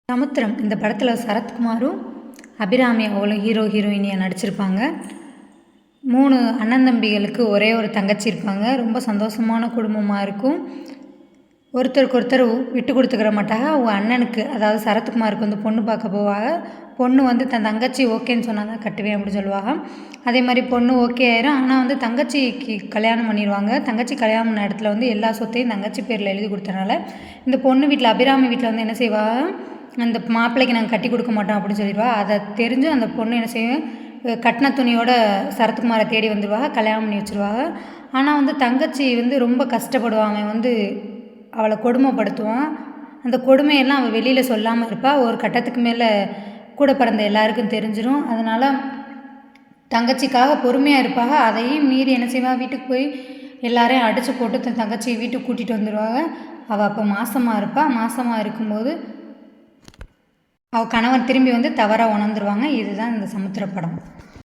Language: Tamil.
சமுத்திரம் இந்த படத்தில் சரத்குமாரும் அபிராமி அவங்களும் ஹீரோ ஹீரோயினியாக நடிச்சிருப்பாங்க. 3 அண்ணன் தம்பிகளுக்கு ஒரே ஒரு தங்கச்சி இருப்பாங்க. ரொம்ப சந்தோஷமான குடும்பமாக இருக்கும். ஒருத்தருக்கு ஒருத்தர் விட்டு கொடுத்துக்கிற மாட்டாங்க. அவங்க அண்ணனுக்கு, அதாவது சரத்குமாருக்கு வந்து பொண்ணு பார்க்க போவாங்க. பொண்ணு வந்து தன் தங்கச்சி ஓகேன்னு சொன்னால் தான் கட்டுவேன் அப்படின்னு சொல்லுவாங்க. அதே மாதிரி பொண்ணு ஓகே ஆயிரும். ஆனால் வந்து தங்கச்சிக்கு கல்யாணம் பண்ணிடுவாங்க. தங்கச்சி கல்யாணம் பண்ண இடத்துல வந்து எல்லா சொத்தையும் தங்கச்சி பேரில் எழுதி கொடுத்தனால இந்த பொண்ணு வீட்டில், அபிராமி வீட்டில் வந்து என்ன செய்வாங்க, அந்த மாப்பிள்ளைக்கு நாங்கள் கட்டி கொடுக்க மாட்டோம் அப்படின்னு சொல்லிடுவா. அதை தெரிஞ்சு அந்த பொண்ணு என்ன செய்யும், கட்டின துணியோட சரத்குமாரை தேடி வந்துடுவாங்க, கல்யாணம் பண்ணி வச்சுருவாங்க. ஆனால் வந்து தங்கச்சி வந்து ரொம்ப கஷ்டப்படுவாங்க, வந்து அவளை கொடுமைப்படுத்துவான். அந்த கொடுமையெல்லாம் அவள் வெளியில் சொல்லாமல் இருப்பாள். ஒரு கட்டத்துக்கு மேலே கூட பிறந்த எல்லாருக்கும் தெரிஞ்சிடும். அதனால் தங்கச்சிக்காக பொறுமையாக இருப்பாங்க. அதையும் மீறி என்ன செய்வாள், வீட்டுக்கு போய் எல்லாரையும் அடித்து போட்டு தன் தங்கச்சியை வீட்டுக்கு கூட்டிகிட்டு வந்துடுவாங்க. அவள் அப்போ மாசமாக இருப்பாள். மாசமாக இருக்கும்போது அவள் கணவன் திரும்பி வந்து தவறாக உணர்ந்துருவாங்க. இதுதான் இந்த சமுத்திர படம்.